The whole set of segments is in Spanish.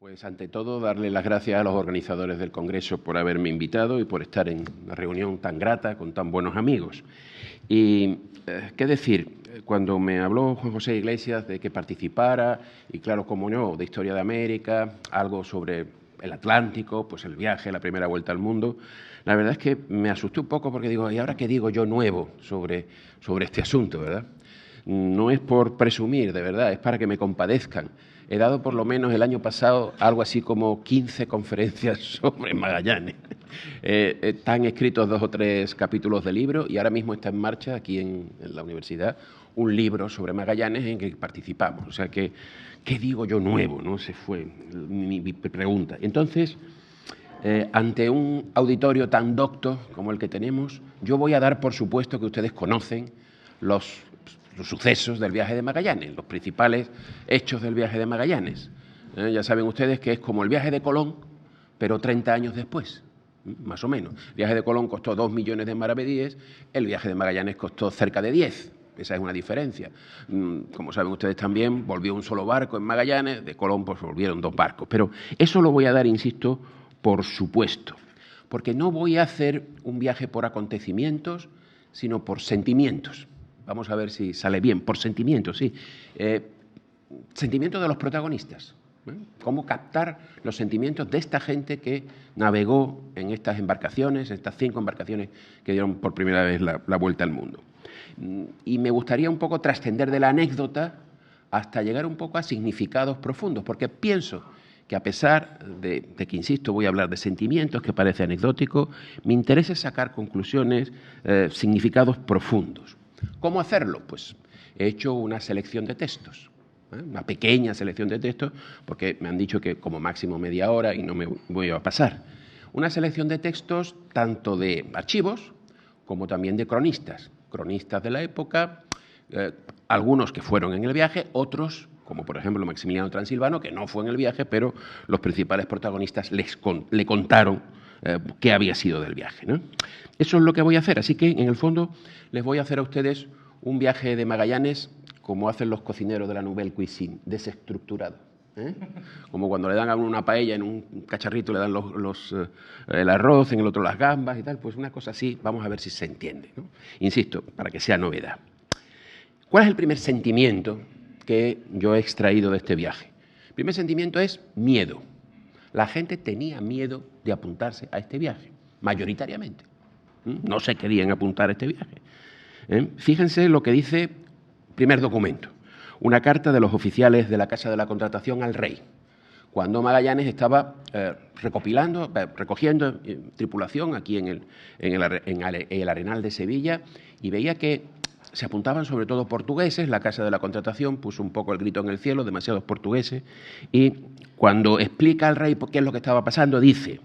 Pues ante todo darle las gracias a los organizadores del Congreso por haberme invitado y por estar en una reunión tan grata con tan buenos amigos. Y qué decir, cuando me habló Juan José Iglesias de que participara, y claro, como no, de Historia de América, algo sobre el Atlántico, pues el viaje, la primera vuelta al mundo, la verdad es que me asusté un poco porque digo, ¿y ahora qué digo yo nuevo sobre este asunto, verdad? No es por presumir, de verdad, es para que me compadezcan. He dado por lo menos el año pasado algo así como 15 conferencias sobre Magallanes. Están escritos 2 o 3 capítulos de libro y ahora mismo está en marcha aquí en la universidad un libro sobre Magallanes en que participamos. O sea que, ¿qué digo yo nuevo? ¿No? Se fue mi pregunta. Entonces, ante un auditorio tan docto como el que tenemos, yo voy a dar por supuesto que ustedes conocen los sucesos del viaje de Magallanes, los principales hechos del viaje de Magallanes. Ya saben ustedes que es como el viaje de Colón, pero 30 años después, más o menos. El viaje de Colón costó 2 millones de maravedíes, el viaje de Magallanes costó cerca de 10. Esa es una diferencia. Como saben ustedes también, volvió un solo barco en Magallanes, de Colón pues volvieron 2 barcos. Pero eso lo voy a dar, insisto, por supuesto, porque no voy a hacer un viaje por acontecimientos, sino por sentimientos. Vamos a ver si sale bien, por sentimientos, sí. Sentimientos de los protagonistas. Cómo captar los sentimientos de esta gente que navegó en estas embarcaciones, estas 5 embarcaciones que dieron por primera vez la vuelta al mundo. Y me gustaría un poco trascender de la anécdota hasta llegar un poco a significados profundos, porque pienso que a pesar de que, insisto, voy a hablar de sentimientos, que parece anecdótico, me interesa sacar conclusiones, significados profundos. ¿Cómo hacerlo? Pues he hecho una selección de textos, una pequeña selección de textos, porque me han dicho que como máximo media hora y no me voy a pasar. Una selección de textos tanto de archivos como también de cronistas de la época, algunos que fueron en el viaje, otros, como por ejemplo Maximiliano Transilvano, que no fue en el viaje, pero los principales protagonistas le contaron qué había sido del viaje, ¿no? Eso es lo que voy a hacer, así que en el fondo les voy a hacer a ustedes un viaje de Magallanes como hacen los cocineros de la Nouvelle Cuisine, desestructurado. Como cuando le dan a uno una paella, en un cacharrito le dan el arroz, en el otro las gambas y tal, pues una cosa así, vamos a ver si se entiende, ¿no? Insisto, para que sea novedad. ¿Cuál es el primer sentimiento que yo he extraído de este viaje? El primer sentimiento es miedo. La gente tenía miedo de apuntarse a este viaje, mayoritariamente. No se querían apuntar a este viaje. Fíjense lo que dice el primer documento, una carta de los oficiales de la Casa de la Contratación al rey, cuando Magallanes estaba recogiendo tripulación aquí en el Arenal de Sevilla y veía que se apuntaban sobre todo portugueses. La Casa de la Contratación puso un poco el grito en el cielo, demasiados portugueses, y cuando explica al rey qué es lo que estaba pasando, dice: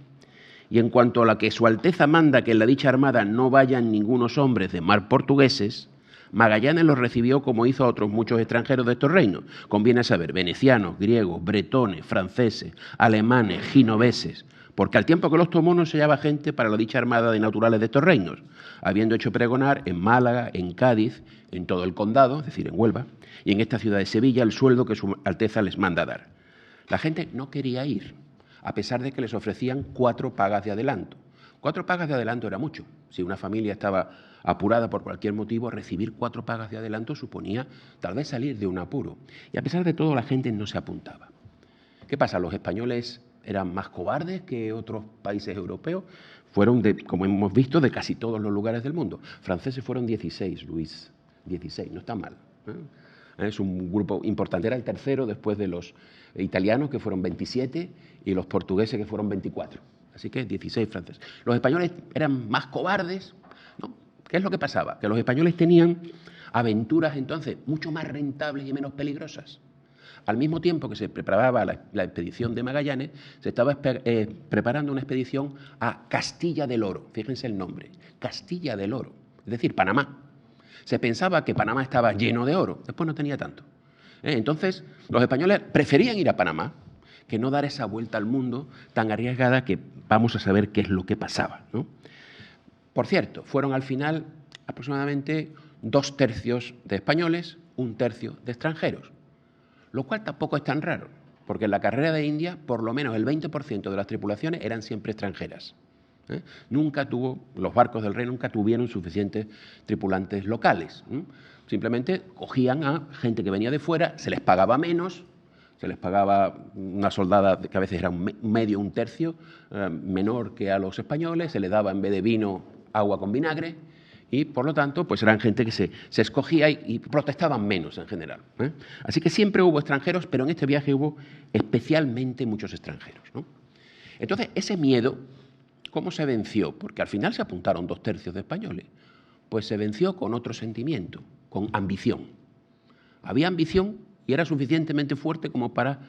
y en cuanto a la que su Alteza manda que en la dicha armada no vayan ningunos hombres de mar portugueses, Magallanes los recibió como hizo a otros muchos extranjeros de estos reinos. Conviene saber, venecianos, griegos, bretones, franceses, alemanes, genoveses, porque al tiempo que los tomó no se hallaba gente para la dicha armada de naturales de estos reinos, habiendo hecho pregonar en Málaga, en Cádiz, en todo el condado, es decir, en Huelva, y en esta ciudad de Sevilla el sueldo que su Alteza les manda dar. La gente no quería ir, a pesar de que les ofrecían 4 pagas de adelanto. 4 pagas de adelanto era mucho. Si una familia estaba apurada por cualquier motivo, recibir 4 pagas de adelanto suponía tal vez salir de un apuro. Y a pesar de todo, la gente no se apuntaba. ¿Qué pasa? ¿Los españoles eran más cobardes que otros países europeos? Fueron, como hemos visto, de casi todos los lugares del mundo. Franceses fueron 16, Luis. 16, no está mal, Es un grupo importante, era el tercero después de los italianos, que fueron 27, y los portugueses, que fueron 24. Así que 16 franceses. Los españoles eran más cobardes, ¿no? ¿Qué es lo que pasaba? Que los españoles tenían aventuras entonces mucho más rentables y menos peligrosas. Al mismo tiempo que se preparaba la expedición de Magallanes, se estaba preparando una expedición a Castilla del Oro. Fíjense el nombre, Castilla del Oro, es decir, Panamá. Se pensaba que Panamá estaba lleno de oro, después no tenía tanto. Entonces, los españoles preferían ir a Panamá que no dar esa vuelta al mundo tan arriesgada que vamos a saber qué es lo que pasaba, ¿no? Por cierto, fueron al final aproximadamente 2/3 de españoles, 1/3 de extranjeros, lo cual tampoco es tan raro. porque en la carrera de India, por lo menos el 20% de las tripulaciones eran siempre extranjeras. Los barcos del rey nunca tuvieron suficientes tripulantes locales. Simplemente cogían a gente que venía de fuera, se les pagaba menos, se les pagaba una soldada que a veces era un medio, un tercio, menor que a los españoles, se les daba en vez de vino agua con vinagre y, por lo tanto, pues eran gente que se escogía y protestaban menos en general. Así que siempre hubo extranjeros, pero en este viaje hubo especialmente muchos extranjeros, ¿no? Entonces, ese miedo, ¿cómo se venció? Porque al final se apuntaron 2/3 de españoles. Pues se venció con otro sentimiento, con ambición. Había ambición y era suficientemente fuerte como para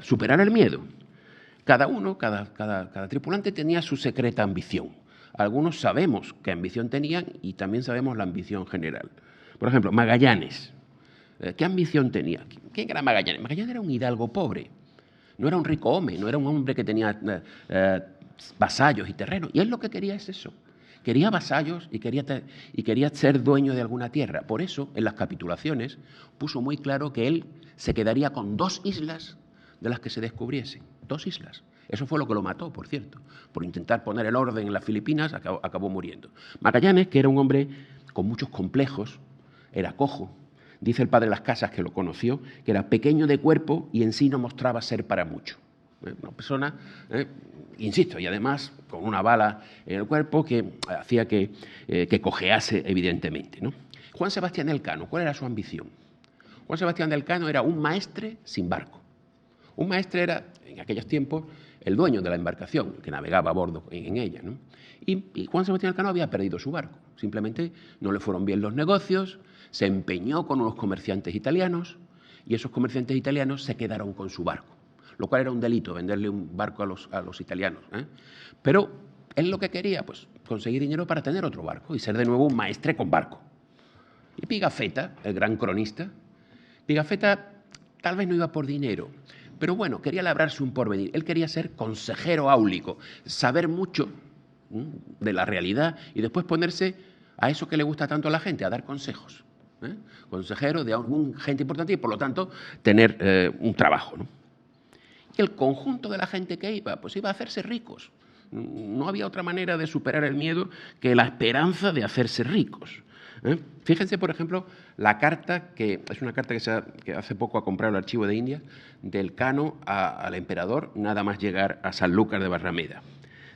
superar el miedo. Cada tripulante tenía su secreta ambición. Algunos sabemos qué ambición tenían y también sabemos la ambición general. Por ejemplo, Magallanes. ¿Qué ambición tenía? ¿Quién era Magallanes? Magallanes era un hidalgo pobre. No era un rico hombre, no era un hombre que tenía vasallos y terrenos. Y él lo que quería es eso. Quería vasallos y quería ser dueño de alguna tierra. Por eso, en las capitulaciones, puso muy claro que él se quedaría con 2 islas de las que se descubriesen. 2 islas. Eso fue lo que lo mató, por cierto. Por intentar poner el orden en las Filipinas, acabó muriendo. Magallanes, que era un hombre con muchos complejos, era cojo. Dice el padre Las Casas, que lo conoció, que era pequeño de cuerpo y en sí no mostraba ser para mucho. Una persona, insisto, y además con una bala en el cuerpo que hacía que cojease, evidentemente, ¿no? Juan Sebastián Elcano, ¿cuál era su ambición? Juan Sebastián Elcano era un maestre sin barco. Un maestre era, en aquellos tiempos, el dueño de la embarcación, que navegaba a bordo en ella, ¿no? Y Juan Sebastián Elcano había perdido su barco. Simplemente no le fueron bien los negocios, se empeñó con unos comerciantes italianos y esos comerciantes italianos se quedaron con su barco, lo cual era un delito, venderle un barco a los italianos. Pero él lo que quería, pues, conseguir dinero para tener otro barco y ser de nuevo un maestre con barco. Y Pigafetta, el gran cronista, Pigafetta tal vez no iba por dinero, pero bueno, quería labrarse un porvenir. Él quería ser consejero áulico, saber mucho de la realidad y después ponerse a eso que le gusta tanto a la gente, a dar consejos. Consejero de algún gente importante y, por lo tanto, tener un trabajo, ¿no? Y el conjunto de la gente que iba, pues iba a hacerse ricos. No había otra manera de superar el miedo que la esperanza de hacerse ricos. Fíjense, por ejemplo, la carta, que es una carta que hace poco ha comprado el Archivo de Indias, del Cano al emperador, nada más llegar a Sanlúcar de Barrameda.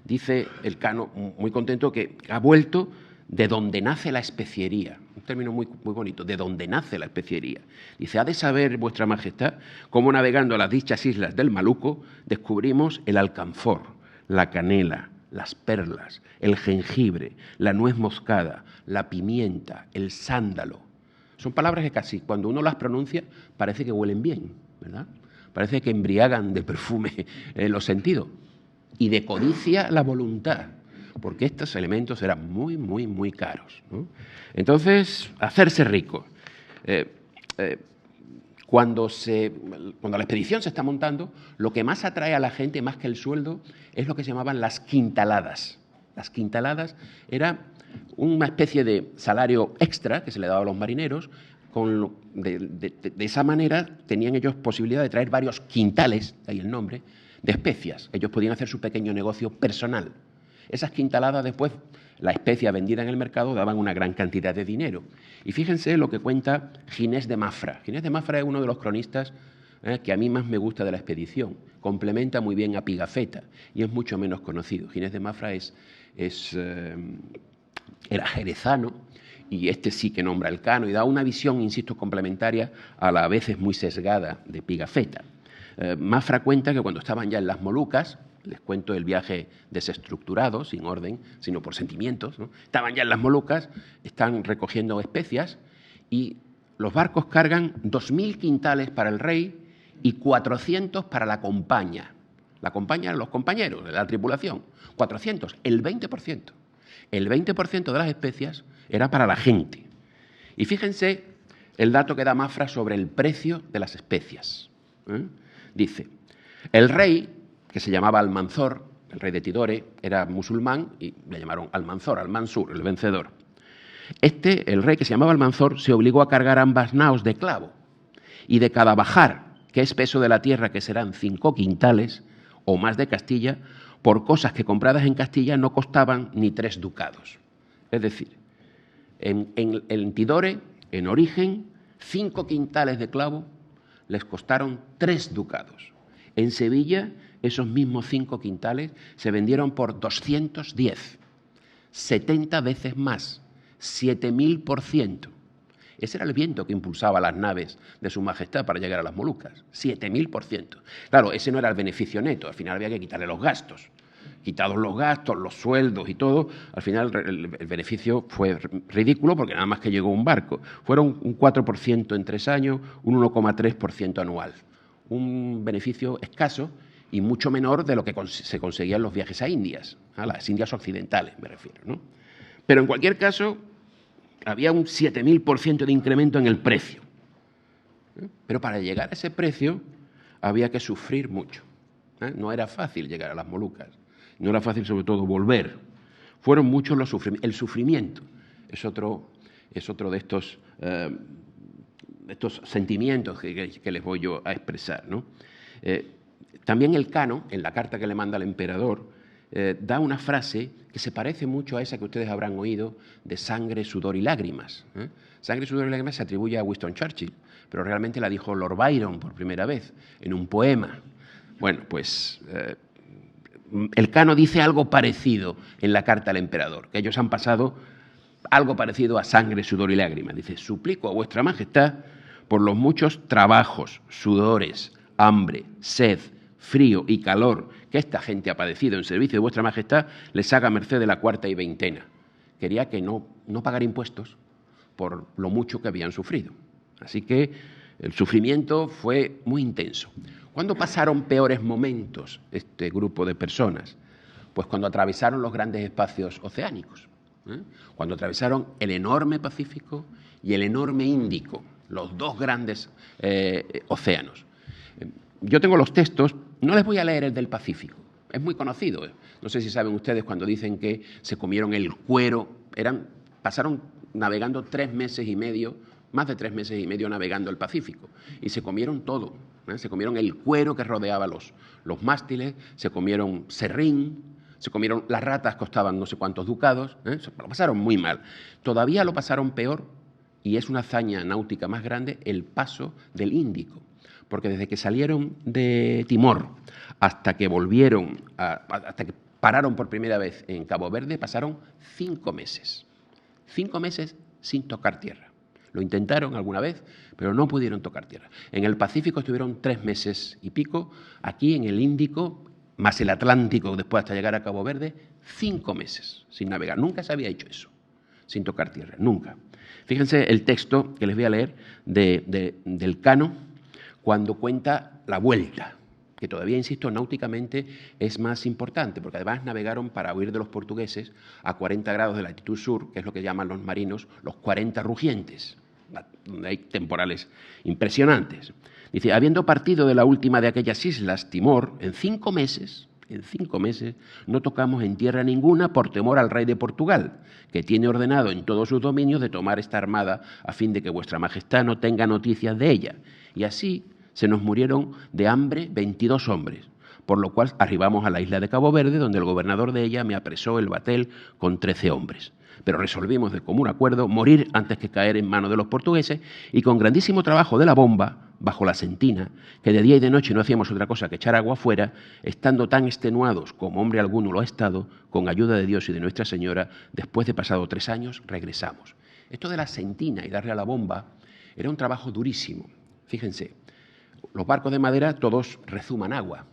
Dice el Cano, muy contento, que ha vuelto de donde nace la especiería. Un término muy, muy bonito, de donde nace la especiería. Dice, ha de saber vuestra majestad cómo navegando a las dichas islas del Maluco descubrimos el alcanfor, la canela, las perlas, el jengibre, la nuez moscada, la pimienta, el sándalo. Son palabras que casi cuando uno las pronuncia parece que huelen bien, ¿verdad? Parece que embriagan de perfume los sentidos y de codicia la voluntad, porque estos elementos eran muy, muy, muy caros, ¿no? Entonces, hacerse rico. Cuando la expedición se está montando, lo que más atrae a la gente, más que el sueldo, es lo que se llamaban las quintaladas. Las quintaladas era una especie de salario extra que se le daba a los marineros. De esa manera tenían ellos posibilidad de traer varios quintales, de ahí el nombre, de especias. Ellos podían hacer su pequeño negocio personal. Esas quintaladas después, la especia vendida en el mercado, daban una gran cantidad de dinero. Y fíjense lo que cuenta Ginés de Mafra. Ginés de Mafra es uno de los cronistas que a mí más me gusta de la expedición. Complementa muy bien a Pigafetta y es mucho menos conocido. Ginés de Mafra era jerezano y este sí que nombra el Cano y da una visión, insisto, complementaria a la a veces muy sesgada de Pigafetta. Mafra cuenta que cuando estaban ya en las Molucas, les cuento el viaje desestructurado, sin orden, sino por sentimientos, ¿no? Estaban ya en las Molucas, están recogiendo especias y los barcos cargan 2.000 quintales para el rey y 400 para la compañía. La compañía, los compañeros de la tripulación. 400, el 20%. El 20% de las especias era para la gente. Y fíjense el dato que da Mafra sobre el precio de las especias. Dice, el rey, que se llamaba Almanzor, el rey de Tidore, era musulmán y le llamaron Almanzor, Al-Mansur, el vencedor. El rey que se llamaba Almanzor, se obligó a cargar ambas naos de clavo y de cada bajar ¿Qué es peso de la tierra? Que serán 5 quintales o más de Castilla, por cosas que compradas en Castilla no costaban ni 3 ducados. Es decir, en Tidore, en origen, 5 quintales de clavo les costaron 3 ducados. En Sevilla, esos mismos 5 quintales se vendieron por 210, 70 veces más, 7000%. Ese era el viento que impulsaba las naves de Su Majestad para llegar a las Molucas, 7000%. Claro, ese no era el beneficio neto, al final había que quitarle los gastos. Quitados los gastos, los sueldos y todo, al final el beneficio fue ridículo porque nada más que llegó un barco. Fueron un 4% en 3 años, un 1,3% anual. Un beneficio escaso y mucho menor de lo que se conseguía en los viajes a Indias, a las Indias occidentales me refiero, ¿no? Pero en cualquier caso, había un 7000% de incremento en el precio. Pero para llegar a ese precio había que sufrir mucho. No era fácil llegar a las Molucas. No era fácil, sobre todo, volver. Fueron muchos los sufrimientos. El sufrimiento es otro de estos sentimientos que les voy yo a expresar, ¿no? También el Cano, en la carta que le manda al emperador, da una frase que se parece mucho a esa que ustedes habrán oído de sangre, sudor y lágrimas. Sangre, sudor y lágrimas se atribuye a Winston Churchill, pero realmente la dijo Lord Byron por primera vez en un poema. Bueno, pues el Cano dice algo parecido en la carta al emperador, que ellos han pasado algo parecido a sangre, sudor y lágrimas. Dice: suplico a vuestra majestad por los muchos trabajos, sudores, hambre, sed, frío y calor que esta gente ha padecido en servicio de vuestra majestad, les haga merced de la cuarta y veintena. Quería que no pagara impuestos por lo mucho que habían sufrido. Así que el sufrimiento fue muy intenso. ¿Cuándo pasaron peores momentos este grupo de personas? Pues cuando atravesaron los grandes espacios oceánicos, cuando atravesaron el enorme Pacífico y el enorme Índico, los dos grandes océanos. Yo tengo los textos, no les voy a leer el del Pacífico, es muy conocido. No sé si saben ustedes cuando dicen que se comieron el cuero, pasaron navegando 3 meses y medio, más de 3 meses y medio navegando el Pacífico, y se comieron todo. Se comieron el cuero que rodeaba los mástiles, se comieron serrín, se comieron las ratas, costaban no sé cuántos ducados, lo pasaron muy mal. Todavía lo pasaron peor, y es una hazaña náutica más grande, el paso del Índico. Porque desde que salieron de Timor hasta que volvieron, hasta que pararon por primera vez en Cabo Verde, pasaron 5 meses. 5 meses sin tocar tierra. Lo intentaron alguna vez, pero no pudieron tocar tierra. En el Pacífico estuvieron 3 meses y pico. Aquí en el Índico, más el Atlántico después hasta llegar a Cabo Verde, 5 meses sin navegar. Nunca se había hecho eso, sin tocar tierra, nunca. Fíjense el texto que les voy a leer del Cano, cuando cuenta la vuelta, que todavía, insisto, náuticamente es más importante, porque además navegaron para huir de los portugueses a 40 grados de latitud sur, que es lo que llaman los marinos los 40 rugientes, donde hay temporales impresionantes. Dice: habiendo partido de la última de aquellas islas, Timor, en 5 meses, no tocamos en tierra ninguna por temor al rey de Portugal, que tiene ordenado en todos sus dominios de tomar esta armada a fin de que vuestra majestad no tenga noticias de ella. Y así se nos murieron de hambre 22 hombres, por lo cual arribamos a la isla de Cabo Verde, donde el gobernador de ella me apresó el batel con 13 hombres. Pero resolvimos de común acuerdo morir antes que caer en manos de los portugueses, y con grandísimo trabajo de la bomba, bajo la sentina, que de día y de noche no hacíamos otra cosa que echar agua afuera, estando tan extenuados como hombre alguno lo ha estado, con ayuda de Dios y de Nuestra Señora, después de pasado 3 años, regresamos. Esto de la sentina y darle a la bomba era un trabajo durísimo. Fíjense, los barcos de madera todos rezuman agua,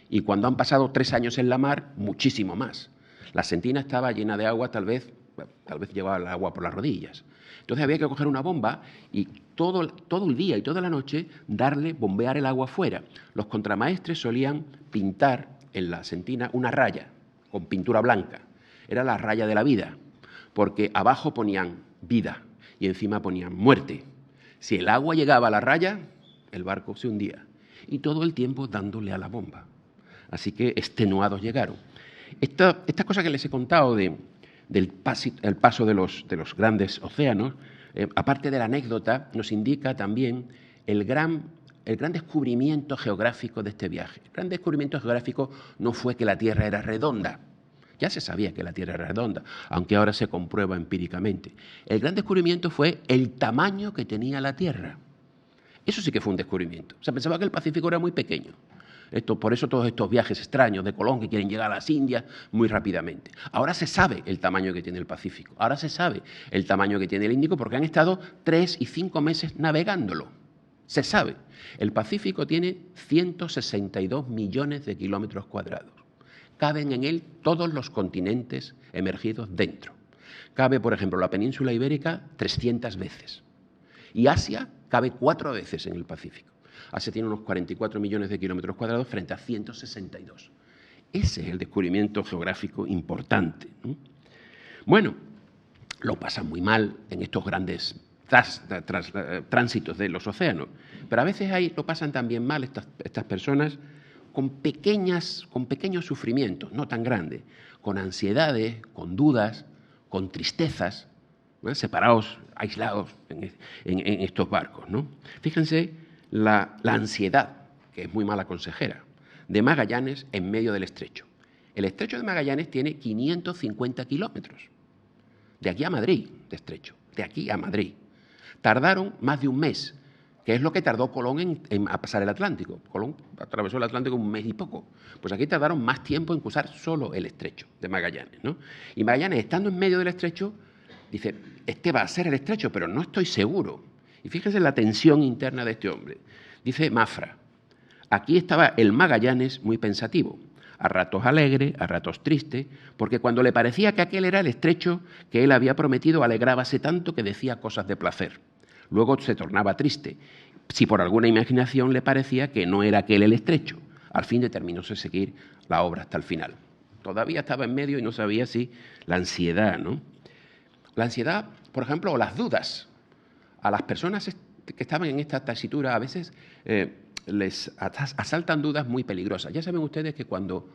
y cuando han pasado 3 años en la mar, muchísimo más. La sentina estaba llena de agua, tal vez llevaba el agua por las rodillas. Entonces había que coger una bomba y todo el día y toda la noche bombear el agua afuera. Los contramaestres solían pintar en la sentina una raya con pintura blanca. Era la raya de la vida, porque abajo ponían vida y encima ponían muerte. Si el agua llegaba a la raya, el barco se hundía, y todo el tiempo dándole a la bomba. Así que extenuados llegaron. Esta cosa que les he contado del paso de los grandes océanos, aparte de la anécdota, nos indica también el gran el gran descubrimiento geográfico de este viaje. El gran descubrimiento geográfico no fue que la Tierra era redonda. Ya se sabía que la Tierra era redonda, aunque ahora se comprueba empíricamente. El gran descubrimiento fue el tamaño que tenía la Tierra. Eso sí que fue un descubrimiento. Se pensaba que el Pacífico era muy pequeño. Por eso todos estos viajes extraños de Colón que quieren llegar a las Indias muy rápidamente. Ahora se sabe el tamaño que tiene el Pacífico. Ahora se sabe el tamaño que tiene el Índico porque han estado 3 y 5 meses navegándolo. Se sabe. El Pacífico tiene 162 millones de kilómetros cuadrados. Caben en él todos los continentes emergidos dentro. Cabe, por ejemplo, la península ibérica 300 veces. Y Asia cabe 4 veces en el Pacífico. Asia tiene unos 44 millones de kilómetros cuadrados frente a 162. Ese es el descubrimiento geográfico importante, ¿no? Bueno, lo pasan muy mal en estos grandes tránsitos de los océanos, pero a veces ahí lo pasan también mal estas personas con pequeños sufrimientos, no tan grandes, con ansiedades, con dudas, con tristezas, ¿no? Separados, aislados en estos barcos, ¿no? Fíjense la ansiedad, que es muy mala consejera, de Magallanes en medio del estrecho. El estrecho de Magallanes tiene 550 kilómetros. De aquí a Madrid, de estrecho, de aquí a Madrid. Tardaron más de un mes, que es lo que tardó Colón a pasar el Atlántico. Colón atravesó el Atlántico un mes y poco. Pues aquí tardaron más tiempo en cruzar solo el estrecho de Magallanes, ¿no? Y Magallanes, estando en medio del estrecho, dice, este va a ser el estrecho, pero no estoy seguro. Y fíjense la tensión interna de este hombre. Dice Mafra, aquí estaba el Magallanes muy pensativo, a ratos alegre, a ratos triste, porque cuando le parecía que aquel era el estrecho que él había prometido, alegrábase tanto que decía cosas de placer. Luego se tornaba triste, si por alguna imaginación le parecía que no era aquel el estrecho. Al fin determinóse seguir la obra hasta el final. Todavía estaba en medio y no sabía si la ansiedad, ¿no? La ansiedad, por ejemplo, o las dudas. A las personas que estaban en esta tesitura a veces les asaltan dudas muy peligrosas. Ya saben ustedes que cuando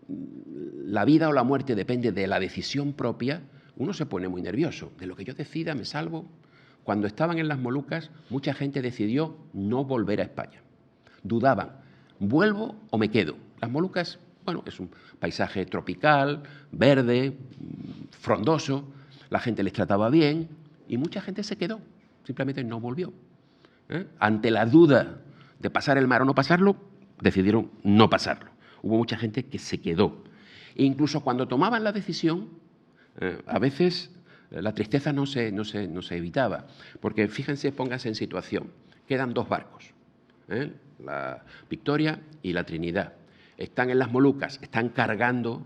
la vida o la muerte depende de la decisión propia, uno se pone muy nervioso. De lo que yo decida me salvo. Cuando estaban en las Molucas, mucha gente decidió no volver a España. Dudaban, ¿vuelvo o me quedo? Las Molucas, bueno, es un paisaje tropical, verde, frondoso, la gente les trataba bien y mucha gente se quedó, simplemente no volvió. Ante la duda de pasar el mar o no pasarlo, decidieron no pasarlo. Hubo mucha gente que se quedó. E incluso cuando tomaban la decisión, a veces la tristeza no se evitaba, porque fíjense, pónganse en situación, quedan 2 barcos, la Victoria y la Trinidad. Están en las Molucas, están cargando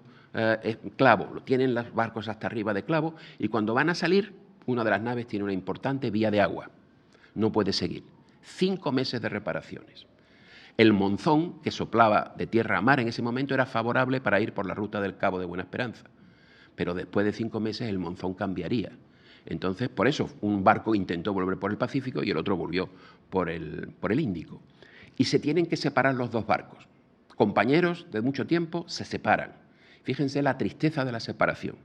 clavo, tienen los barcos hasta arriba de clavo y cuando van a salir, una de las naves tiene una importante vía de agua, no puede seguir. 5 meses de reparaciones. El monzón que soplaba de tierra a mar en ese momento era favorable para ir por la ruta del Cabo de Buena Esperanza. Pero después de 5 meses el monzón cambiaría. Entonces, por eso, un barco intentó volver por el Pacífico y el otro volvió por el Índico. Y se tienen que separar los 2 barcos. Compañeros de mucho tiempo se separan. Fíjense la tristeza de la separación.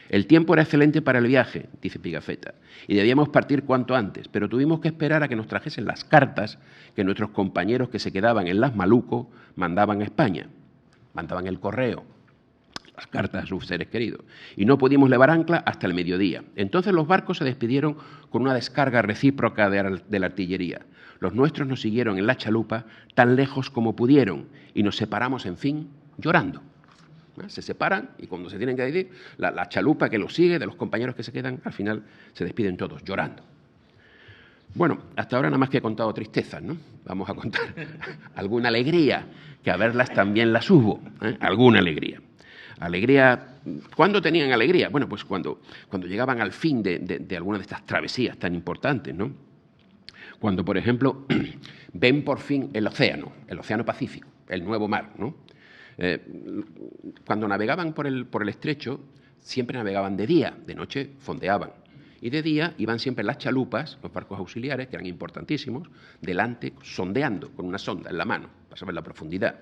El tiempo era excelente para el viaje, dice Pigafetta, y debíamos partir cuanto antes, pero tuvimos que esperar a que nos trajesen las cartas que nuestros compañeros que se quedaban en las Malucco mandaban a España. Mandaban el correo, las cartas a sus seres queridos, y no pudimos levar ancla hasta el mediodía. Entonces los barcos se despidieron con una descarga recíproca de la artillería. Los nuestros nos siguieron en la chalupa tan lejos como pudieron y nos separamos, en fin, llorando. Se separan y cuando se tienen que decir, la chalupa que los sigue, de los compañeros que se quedan, al final se despiden todos llorando. Bueno, hasta ahora nada más que he contado tristezas, ¿no? Vamos a contar alguna alegría, que a verlas también las hubo, alguna alegría. Alegría, ¿cuándo tenían alegría? Bueno, pues cuando llegaban al fin de alguna de estas travesías tan importantes, ¿no? Cuando, por ejemplo, ven por fin el océano Pacífico, el nuevo mar, ¿no? Cuando navegaban por el estrecho, siempre navegaban de día, de noche fondeaban. Y de día iban siempre las chalupas, los barcos auxiliares, que eran importantísimos, delante, sondeando con una sonda en la mano, para saber la profundidad.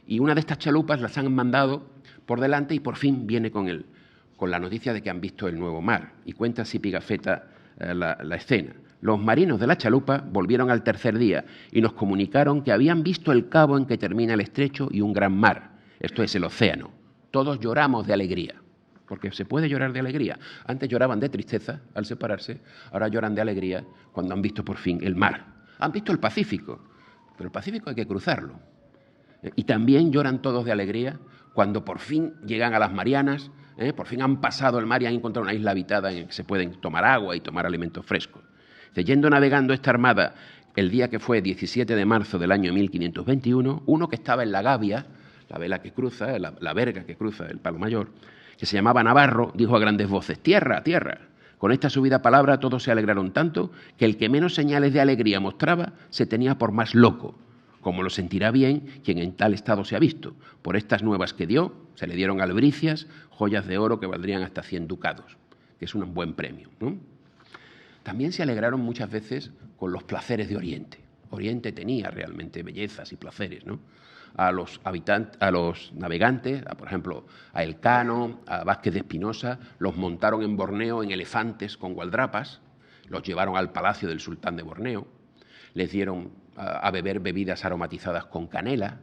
Y una de estas chalupas las han mandado por delante y por fin viene con la noticia de que han visto el nuevo mar. Y cuenta así Pigafetta la escena. Los marinos de la chalupa volvieron al tercer día y nos comunicaron que habían visto el cabo en que termina el estrecho y un gran mar, esto es el océano. Todos lloramos de alegría, porque se puede llorar de alegría. Antes lloraban de tristeza al separarse, ahora lloran de alegría cuando han visto por fin el mar. Han visto el Pacífico, pero el Pacífico hay que cruzarlo. Y también lloran todos de alegría cuando por fin llegan a las Marianas, por fin han pasado el mar y han encontrado una isla habitada en la que se pueden tomar agua y tomar alimentos frescos. Yendo navegando esta armada el día que fue 17 de marzo del año 1521, uno que estaba en la gavia, la vela que cruza, la verga que cruza el Palo Mayor, que se llamaba Navarro, dijo a grandes voces: «Tierra, tierra». Con esta subida palabra todos se alegraron tanto que el que menos señales de alegría mostraba se tenía por más loco, como lo sentirá bien quien en tal estado se ha visto. Por estas nuevas que dio, se le dieron albricias, joyas de oro que valdrían hasta 100 ducados, que es un buen premio, ¿no? También se alegraron muchas veces con los placeres de Oriente. Oriente tenía realmente bellezas y placeres, ¿no? A los navegantes, por ejemplo, a Elcano, a Vázquez de Espinosa, los montaron en Borneo en elefantes con gualdrapas, los llevaron al palacio del sultán de Borneo, les dieron a beber bebidas aromatizadas con canela,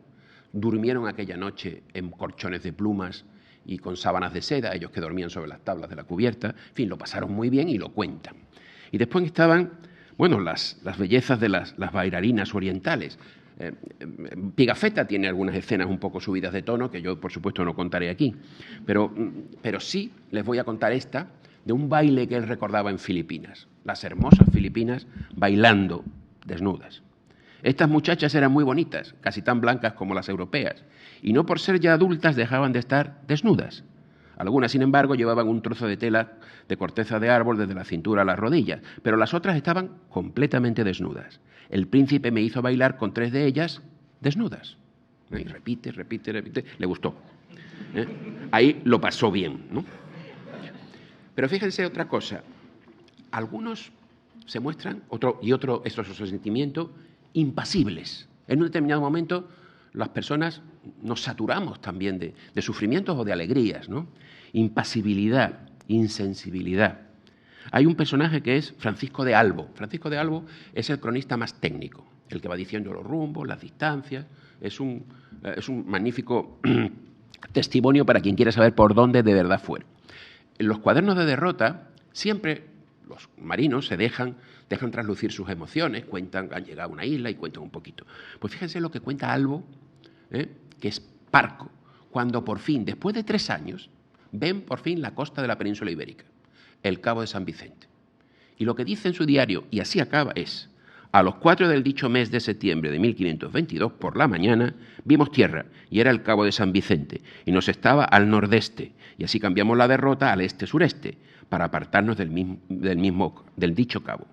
durmieron aquella noche en colchones de plumas y con sábanas de seda, ellos que dormían sobre las tablas de la cubierta, en fin, lo pasaron muy bien y lo cuentan. Y después estaban, bueno, las bellezas de las bailarinas orientales. Pigafetta tiene algunas escenas un poco subidas de tono, que yo, por supuesto, no contaré aquí, pero sí les voy a contar esta, de un baile que él recordaba en Filipinas, las hermosas Filipinas bailando desnudas. Estas muchachas eran muy bonitas, casi tan blancas como las europeas, y no por ser ya adultas dejaban de estar desnudas. Algunas, sin embargo, llevaban un trozo de tela de corteza de árbol desde la cintura a las rodillas, pero las otras estaban completamente desnudas. El príncipe me hizo bailar con 3 de ellas desnudas. Y repite, le gustó. Ahí lo pasó bien, ¿no? Pero fíjense otra cosa. Algunos se muestran, estos son sentimientos, impasibles. En un determinado momento las personas nos saturamos también de sufrimientos o de alegrías, ¿no? Impasibilidad, insensibilidad. Hay un personaje que es Francisco de Albo. Francisco de Albo es el cronista más técnico, el que va diciendo los rumbos, las distancias. Es un magnífico testimonio para quien quiera saber por dónde de verdad fueron. En los cuadernos de derrota siempre los marinos se dejan traslucir sus emociones, cuentan, han llegado a una isla y cuentan un poquito. Pues fíjense lo que cuenta Albo, que es parco, cuando por fin, después de 3 años, ven por fin la costa de la península ibérica, el Cabo de San Vicente. Y lo que dice en su diario, y así acaba, es: a los 4 del dicho mes de septiembre de 1522, por la mañana, vimos tierra, y era el Cabo de San Vicente, y nos estaba al nordeste, y así cambiamos la derrota al este-sureste, para apartarnos del dicho cabo.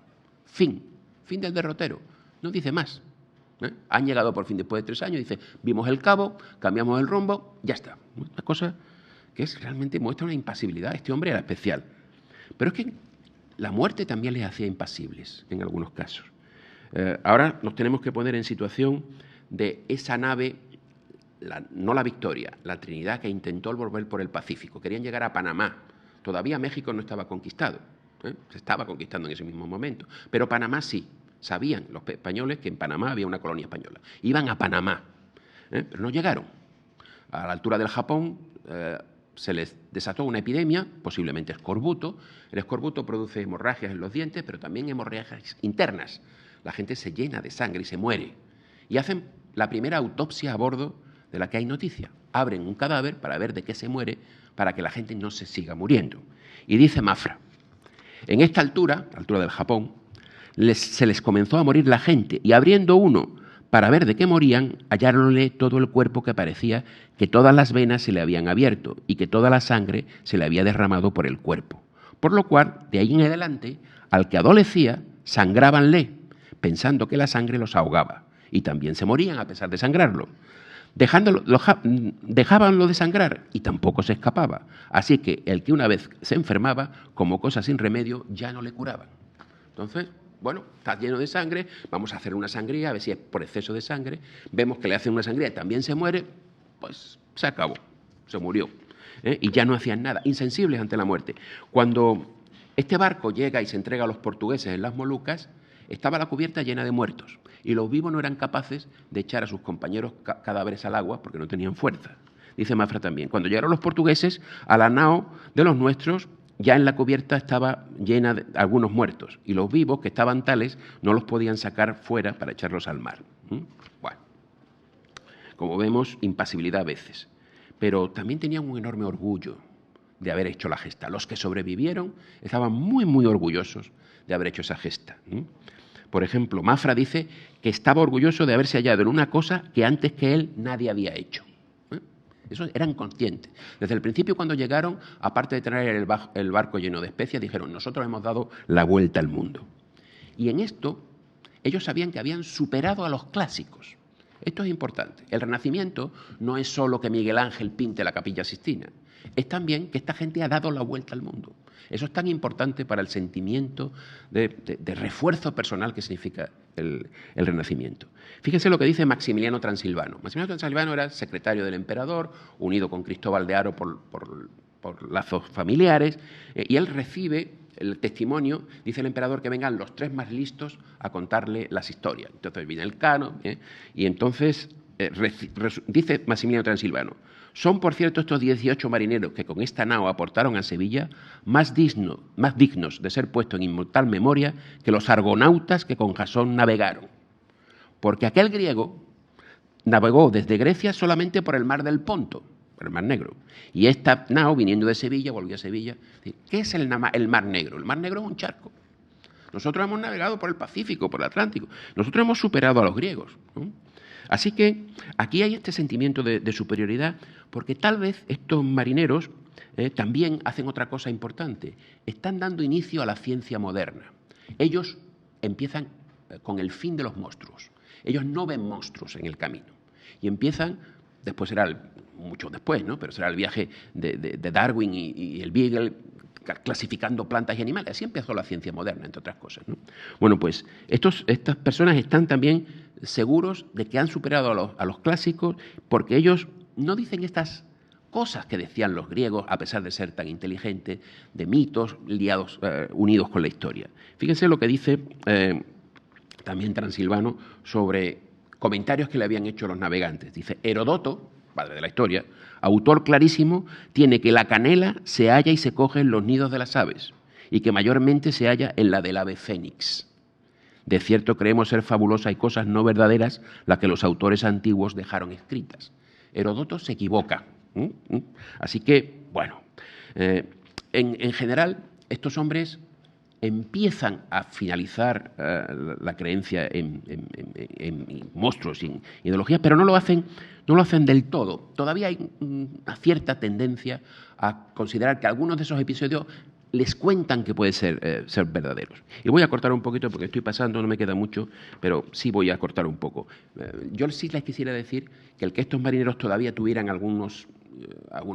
Fin del derrotero, no dice más. Han llegado por fin después de 3 años, dice, vimos el cabo, cambiamos el rumbo, ya está. Una cosa que realmente muestra una impasibilidad. Este hombre era especial. Pero es que la muerte también les hacía impasibles en algunos casos. Ahora nos tenemos que poner en situación de esa nave, no la Victoria, la Trinidad, que intentó volver por el Pacífico. Querían llegar a Panamá. Todavía México no estaba conquistado. Se estaba conquistando en ese mismo momento. Pero Panamá sí. Sabían los españoles que en Panamá había una colonia española. Iban a Panamá, pero no llegaron. A la altura del Japón se les desató una epidemia, posiblemente escorbuto. El escorbuto produce hemorragias en los dientes, pero también hemorragias internas. La gente se llena de sangre y se muere. Y hacen la primera autopsia a bordo de la que hay noticia. Abren un cadáver para ver de qué se muere, para que la gente no se siga muriendo. Y dice Mafra, en esta altura, la altura del Japón, se les comenzó a morir la gente, y abriendo uno para ver de qué morían, halláronle todo el cuerpo, que parecía que todas las venas se le habían abierto y que toda la sangre se le había derramado por el cuerpo. Por lo cual, de ahí en adelante, al que adolecía, sangrábanle, pensando que la sangre los ahogaba, y también se morían a pesar de sangrarlo. Dejábanlo de sangrar y tampoco se escapaba. Así que el que una vez se enfermaba, como cosa sin remedio, ya no le curaban. Entonces, bueno, está lleno de sangre, vamos a hacer una sangría, a ver si es por exceso de sangre. Vemos que le hacen una sangría y también se muere, pues se acabó, se murió. Y ya no hacían nada, insensibles ante la muerte. Cuando Este barco llega y se entrega a los portugueses en las Molucas, estaba la cubierta llena de muertos y los vivos no eran capaces de echar a sus compañeros cadáveres al agua porque no tenían fuerza. Dice Mafra también, cuando llegaron los portugueses, a la nao de los nuestros, ya en la cubierta estaba llena de algunos muertos y los vivos, que estaban tales, no los podían sacar fuera para echarlos al mar. Bueno, como vemos, impasibilidad a veces, pero también tenían un enorme orgullo de haber hecho la gesta. Los que sobrevivieron estaban muy, muy orgullosos de haber hecho esa gesta. Por ejemplo, Mafra dice que estaba orgulloso de haberse hallado en una cosa que antes que él nadie había hecho. Eso eran conscientes. Desde el principio, cuando llegaron, aparte de tener el barco lleno de especias, dijeron, nosotros hemos dado la vuelta al mundo. Y en esto, ellos sabían que habían superado a los clásicos. Esto es importante. El Renacimiento no es solo que Miguel Ángel pinte la Capilla Sixtina, es también que esta gente ha dado la vuelta al mundo. Eso es tan importante para el sentimiento de refuerzo personal que significa el Renacimiento. Fíjense lo que dice Maximiliano Transilvano. Maximiliano Transilvano era secretario del emperador, unido con Cristóbal de Haro por lazos familiares, y él recibe el testimonio, dice el emperador, que vengan los 3 más listos a contarle las historias. Entonces viene el Cano, y entonces dice Maximiliano Transilvano, son, por cierto, estos 18 marineros que con esta nao aportaron a Sevilla más dignos de ser puestos en inmortal memoria que los argonautas que con Jasón navegaron. Porque aquel griego navegó desde Grecia solamente por el mar del Ponto, por el Mar Negro. Y esta nao, viniendo de Sevilla, volvió a Sevilla. ¿Qué es el Mar Negro? El Mar Negro es un charco. Nosotros hemos navegado por el Pacífico, por el Atlántico. Nosotros hemos superado a los griegos, ¿no? Así que aquí hay este sentimiento de superioridad, porque tal vez estos marineros también hacen otra cosa importante. Están dando inicio a la ciencia moderna. Ellos empiezan con el fin de los monstruos. Ellos no ven monstruos en el camino. Y empiezan, después será, mucho después, ¿no? Pero será el viaje de Darwin y el Beagle, clasificando plantas y animales. Así empezó la ciencia moderna, entre otras cosas, ¿no? Bueno, pues estas personas están también seguros de que han superado a los clásicos, porque ellos no dicen estas cosas que decían los griegos, a pesar de ser tan inteligentes, de mitos unidos con la historia. Fíjense lo que dice también Transilvano sobre comentarios que le habían hecho los navegantes. Dice, Herodoto, padre de la historia, autor clarísimo, tiene que la canela se halla y se coge en los nidos de las aves y que mayormente se halla en la del ave fénix. De cierto creemos ser fabulosas y cosas no verdaderas las que los autores antiguos dejaron escritas. Heródoto se equivoca. Así que, bueno, en general, estos hombres empiezan a finalizar la creencia en monstruos y en ideologías, pero no lo hacen del todo. Todavía hay una cierta tendencia a considerar que algunos de esos episodios les cuentan que pueden ser verdaderos. Y voy a cortar un poquito porque estoy pasando, no me queda mucho, pero sí voy a cortar un poco. Yo sí les quisiera decir que el que estos marineros todavía tuvieran algunos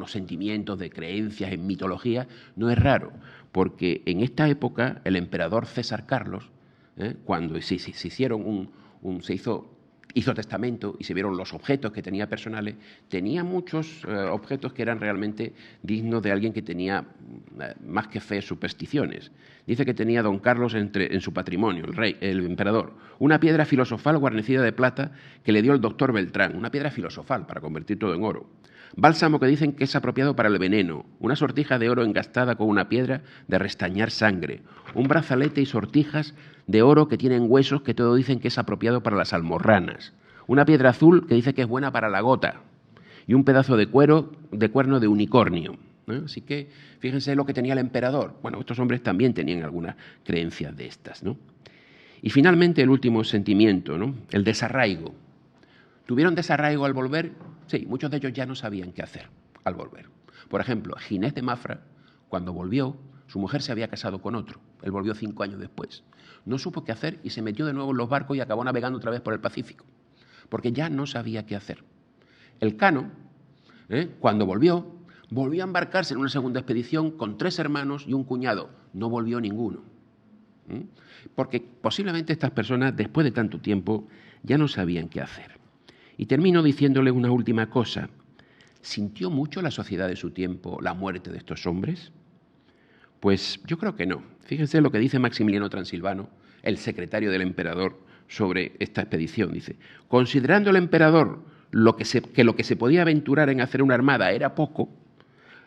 sentimientos de creencias en mitología no es raro, porque en esta época el emperador César Carlos, cuando se hizo testamento y se vieron los objetos que tenía personales, tenía muchos objetos que eran realmente dignos de alguien que tenía más que fe, supersticiones. Dice que tenía don Carlos en su patrimonio, el emperador, una piedra filosofal guarnecida de plata que le dio el doctor Beltrán, una piedra filosofal para convertir todo en oro. Bálsamo que dicen que es apropiado para el veneno, una sortija de oro engastada con una piedra de restañar sangre, un brazalete y sortijas de oro que tienen huesos que todos dicen que es apropiado para las almorranas, una piedra azul que dice que es buena para la gota y un pedazo de cuerno de unicornio. Así que fíjense lo que tenía el emperador. Bueno, estos hombres también tenían algunas creencias de estas, ¿no? Y finalmente el último sentimiento, ¿no? El desarraigo. ¿Tuvieron desarraigo al volver? Sí, muchos de ellos ya no sabían qué hacer al volver. Por ejemplo, Ginés de Mafra, cuando volvió, su mujer se había casado con otro. Él volvió 5 años después. No supo qué hacer y se metió de nuevo en los barcos y acabó navegando otra vez por el Pacífico, porque ya no sabía qué hacer. El Cano, cuando volvió a embarcarse en una segunda expedición con 3 hermanos y un cuñado. No volvió ninguno. Porque posiblemente estas personas, después de tanto tiempo, ya no sabían qué hacer. Y termino diciéndole una última cosa. ¿Sintió mucho la sociedad de su tiempo la muerte de estos hombres? Pues yo creo que no. Fíjense lo que dice Maximiliano Transilvano, el secretario del emperador, sobre esta expedición. Dice, considerando el emperador que lo que se podía aventurar en hacer una armada era poco,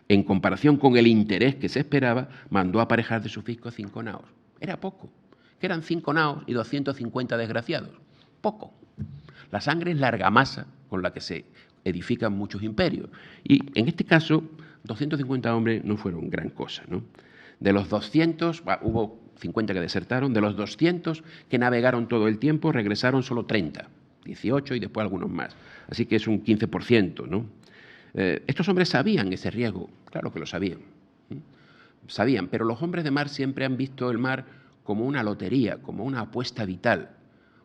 en comparación con el interés que se esperaba, mandó aparejar de su fisco 5 naos. Era poco, que eran 5 naos y 250 desgraciados. Poco. La sangre es la argamasa con la que se edifican muchos imperios. Y en este caso, 250 hombres no fueron gran cosa, ¿no? De los 200, hubo 50 que desertaron, de los 200 que navegaron todo el tiempo, regresaron solo 30, 18 y después algunos más. Así que es un 15%, ¿no? Estos hombres sabían ese riesgo, claro que lo sabían. Sabían, pero los hombres de mar siempre han visto el mar como una lotería, como una apuesta vital.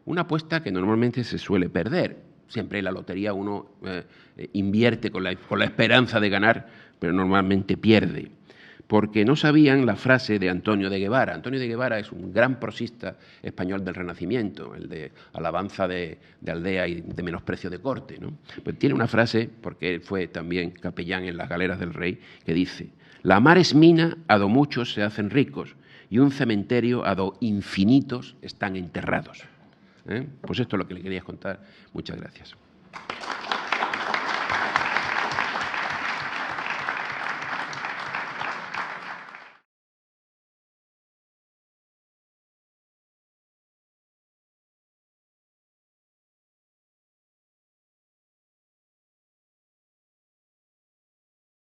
Una apuesta que normalmente se suele perder. Siempre en la lotería uno invierte con la esperanza de ganar, pero normalmente pierde. Porque no sabían la frase de Antonio de Guevara. Antonio de Guevara es un gran prosista español del Renacimiento, el de alabanza de aldea y de menosprecio de corte, ¿no? Pues tiene una frase, porque él fue también capellán en las galeras del rey, que dice: la mar es mina, a do muchos se hacen ricos, y un cementerio a do infinitos están enterrados. Pues esto es lo que le quería contar. Muchas gracias.